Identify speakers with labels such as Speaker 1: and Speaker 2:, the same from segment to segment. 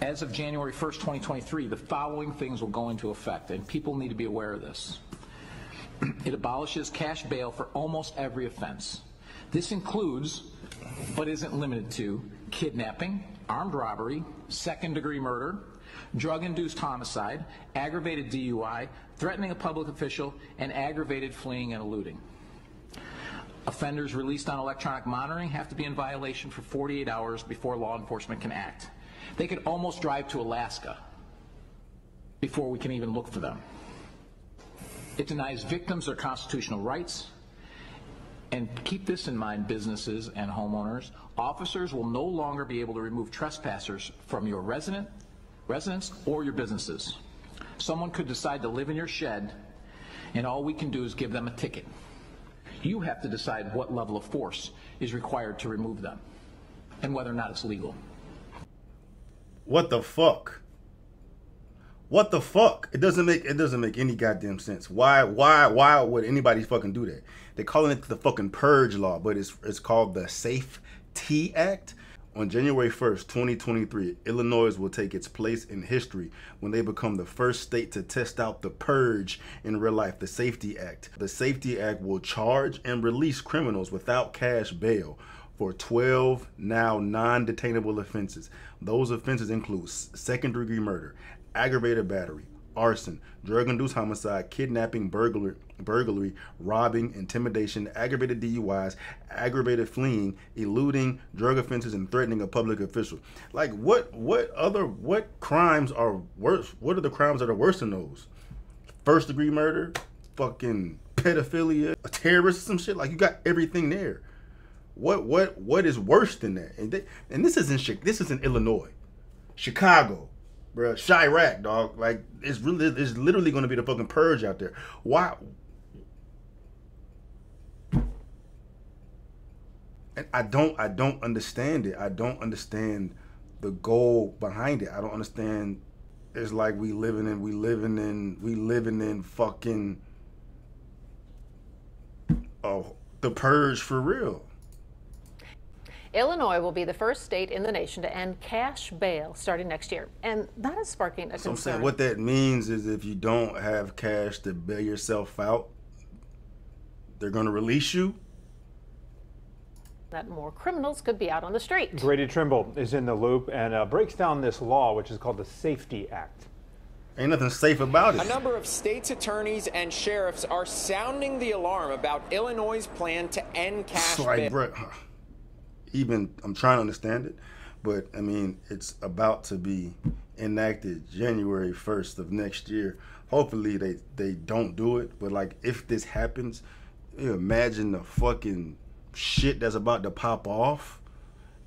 Speaker 1: As of January 1st, 2023, the following things will go into effect, and people need to be aware of this. It abolishes cash bail for almost every offense. This includes, but isn't limited to, kidnapping, armed robbery, second-degree murder, drug-induced homicide, aggravated DUI, threatening a public official, and aggravated fleeing and eluding. Offenders released on electronic monitoring have to be in violation for 48 hours before law enforcement can act. They could almost drive to Alaska before we can even look for them. It denies victims their constitutional rights. And keep this in mind, businesses and homeowners. Officers will no longer be able to remove trespassers from your residence or your businesses. Someone could decide to live in your shed, and all we can do is give them a ticket. You have to decide what level of force is required to remove them and whether or not it's legal.
Speaker 2: What the fuck? What the fuck? It doesn't make any goddamn sense. Why would anybody fucking do that? They're calling it the fucking Purge law, but it's called the Safety Act. On January 1st, 2023, Illinois will take its place in history when they become the first state to test out the Purge in real life, the Safety Act. The Safety Act will charge and release criminals without cash bail for 12 now non-detainable offenses. Those offenses include second-degree murder, aggravated battery, arson, drug-induced homicide, kidnapping, burglary, robbing, intimidation, aggravated DUIs, aggravated fleeing, eluding, drug offenses, and threatening a public official. Like, what crimes are worse? What are the crimes that are worse than those? First-degree murder, fucking pedophilia, a terrorist, some shit. Like, you got everything there. What is worse than that? And this is in Illinois, Chicago. Bro, Chirac, dog. Like, it's literally going to be the fucking Purge out there. Why? And I don't understand it. I don't understand the goal behind it. I don't understand. It's like we living in fucking the Purge for real.
Speaker 3: Illinois will be the first state in the nation to end cash bail starting next year, and that is sparking a concern.
Speaker 2: So I'm saying what that means is if you don't have cash to bail yourself out, they're going to release you.
Speaker 3: That more criminals could be out on the street.
Speaker 4: Grady Trimble is in the loop and breaks down this law, which is called the Safety Act.
Speaker 2: Ain't nothing safe about it.
Speaker 5: A number of states' attorneys and sheriffs are sounding the alarm about Illinois' plan to end cash bail.
Speaker 2: Bro, even I'm trying to understand it, but I mean, it's about to be enacted January 1st of next year. Hopefully they don't do it, but like if this happens, you imagine the fucking shit that's about to pop off.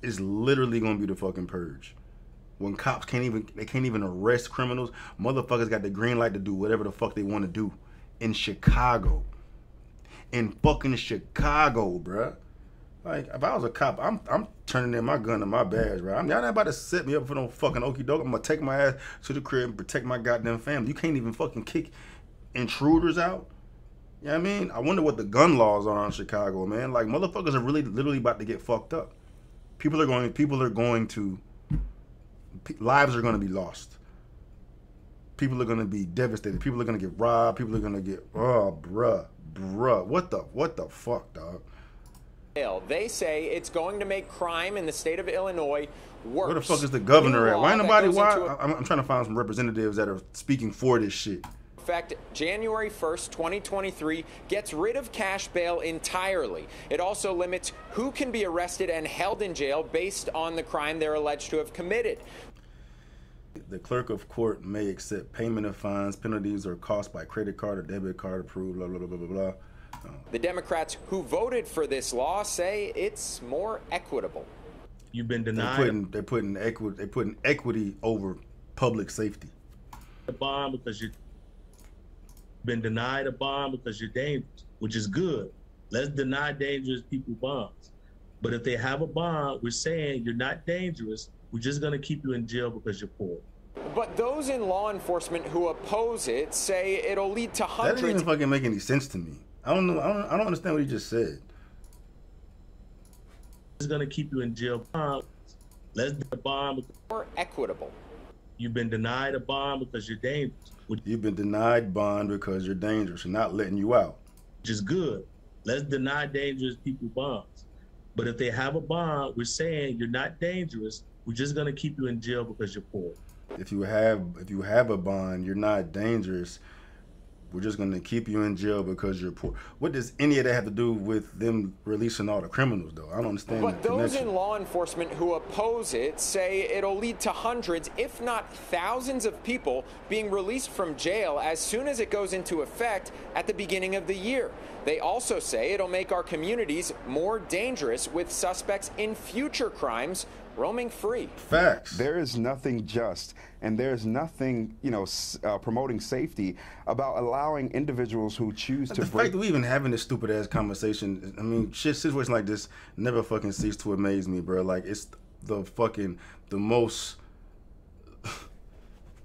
Speaker 2: Is literally gonna be the fucking Purge. When cops can't even arrest criminals, motherfuckers got the green light to do whatever the fuck they want to do in Chicago. In fucking Chicago, bruh. Like, if I was a cop, I'm turning in my gun and my badge, bro. Y'all not about to set me up for no fucking okie doke. I'm gonna take my ass to the crib and protect my goddamn family. You can't even fucking kick intruders out. You know what I mean? I wonder what the gun laws are in Chicago, man. Like, motherfuckers are really literally about to get fucked up. Lives are going to be lost. People are going to be devastated. People are going to get robbed. People are going to get, oh, bruh. What the fuck, dog?
Speaker 5: They say it's going to make crime in the state of Illinois worse.
Speaker 2: Where the fuck is the governor at? Why nobody, I'm trying to find some representatives that are speaking for this shit.
Speaker 5: In fact, January 1st, 2023 gets rid of cash bail entirely. It also limits who can be arrested and held in jail based on the crime they're alleged to have committed.
Speaker 2: The clerk of court may accept payment of fines, penalties, or costs by credit card or debit card approved, blah, blah, blah, blah, blah, blah.
Speaker 5: The Democrats who voted for this law say it's more equitable.
Speaker 6: You've been denied.
Speaker 2: They're putting equity over public safety.
Speaker 6: A bond because you've been denied a bond because you're dangerous, which is good. Let's deny dangerous people bonds. But if they have a bond, we're saying you're not dangerous. We're just going to keep you in jail because you're poor.
Speaker 5: But those in law enforcement who oppose it say it'll lead to hundreds.
Speaker 2: That doesn't even fucking make any sense to me. I don't know. I don't understand what he just said.
Speaker 6: It's going to keep you in jail. Let's do a bond.
Speaker 5: More equitable.
Speaker 6: You've been denied a bond because you're dangerous,
Speaker 2: You've been denied bond because you're dangerous and not letting you out.
Speaker 6: which is good. Let's deny dangerous people bonds. But if they have a bond, we're saying you're not dangerous. We're just gonna keep you in jail because you're poor.
Speaker 2: If you have a bond, you're not dangerous. We're just going to keep you in jail because you're poor. What does any of that have to do with them releasing all the criminals, though? I don't understand.
Speaker 5: But
Speaker 2: the
Speaker 5: those
Speaker 2: connection.
Speaker 5: in law enforcement who oppose it say it'll lead to hundreds, if not thousands of people being released from jail as soon as it goes into effect at the beginning of the year. They also say it'll make our communities more dangerous with suspects in future crimes roaming free.
Speaker 2: Facts.
Speaker 7: There is nothing just, and there's nothing, promoting safety about allowing individuals who choose to
Speaker 2: The
Speaker 7: break.
Speaker 2: fact that we even having this stupid ass conversation, I mean, shit, situations like this never fucking cease to amaze me, bro. Like, it's the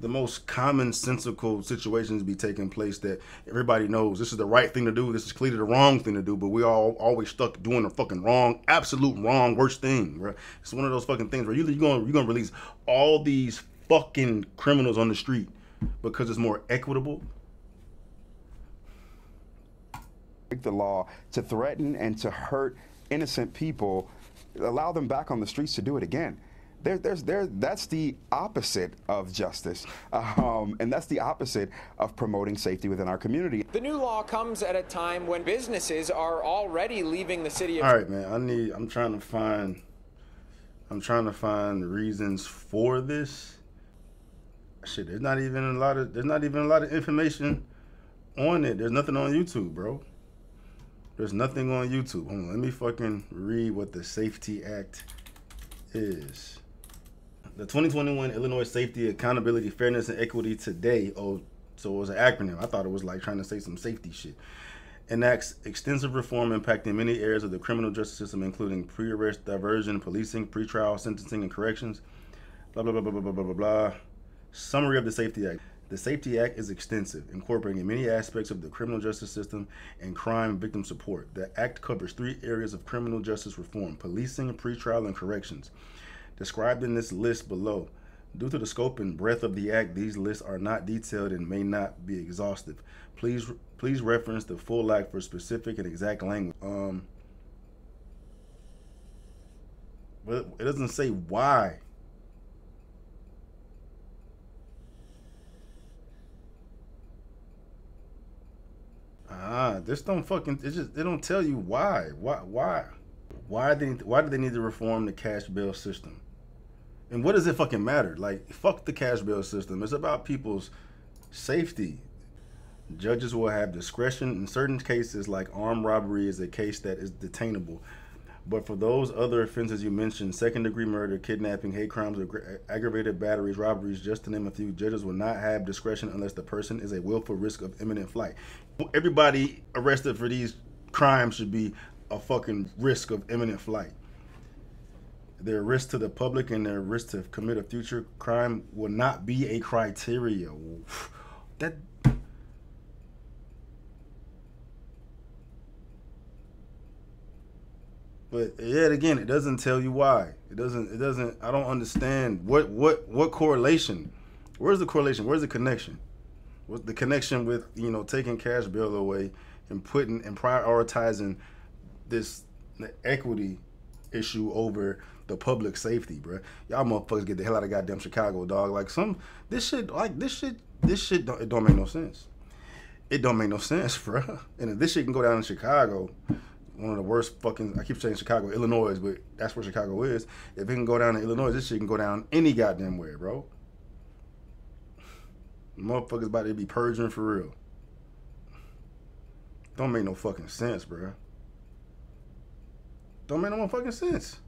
Speaker 2: most commonsensical situations be taking place that everybody knows this is the right thing to do, this is clearly the wrong thing to do, but we all always stuck doing the fucking wrong, absolute wrong, worst thing, bro. It's one of those fucking things where you're gonna release all these fucking criminals on the street because it's more equitable.
Speaker 7: Break the law, to threaten and to hurt innocent people, allow them back on the streets to do it again. That's the opposite of justice, and that's the opposite of promoting safety within our community.
Speaker 5: The new law comes at a time when businesses are already leaving the city of...
Speaker 2: All right, man. I'm trying to find reasons for this. Shit, there's not even a lot of information on it. There's nothing on YouTube, bro. There's nothing on YouTube. Hold on, let me fucking read what the Safety Act is. The 2021 Illinois Safety, Accountability, Fairness, and Equity Today. Oh, so it was an acronym. I thought it was like trying to say some safety shit. Enacts extensive reform impacting many areas of the criminal justice system, including pre-arrest diversion, policing, pretrial sentencing, and corrections. Blah, blah, blah, blah, blah, blah, blah, blah. Summary of the Safety Act. The Safety Act is extensive, incorporating many aspects of the criminal justice system and crime victim support. The Act covers 3 areas of criminal justice reform: policing, pretrial, and corrections. Described in this list below. Due to the scope and breadth of the Act, these lists are not detailed and may not be exhaustive. Please reference the full Act for specific and exact language. But it doesn't say why. This don't fucking. They don't tell you why. Why do they need to reform the cash bail system? And what does it fucking matter? Like, fuck the cash bail system. It's about people's safety. Judges will have discretion in certain cases, like armed robbery is a case that is detainable. But for those other offenses you mentioned, second-degree murder, kidnapping, hate crimes, aggravated batteries, robberies, just to name a few, judges will not have discretion unless the person is a willful risk of imminent flight. Everybody arrested for these crimes should be a fucking risk of imminent flight. Their risk to the public and their risk to commit a future crime will not be a criteria. That... But yet again, it doesn't tell you why. It doesn't. I don't understand what correlation. Where's the correlation? Where's the connection? What's the connection with taking cash bail away and putting and prioritizing this equity issue over the public safety, bro? Y'all motherfuckers get the hell out of goddamn Chicago, dog. Like this shit it don't make no sense. It don't make no sense, bro. And if this shit can go down in Chicago, one of the worst fucking, I keep saying Chicago, Illinois, but that's where Chicago is. If it can go down in Illinois, this shit can go down any goddamn where, bro. Motherfuckers about to be purging for real. Don't make no fucking sense, bro. Don't make no fucking sense.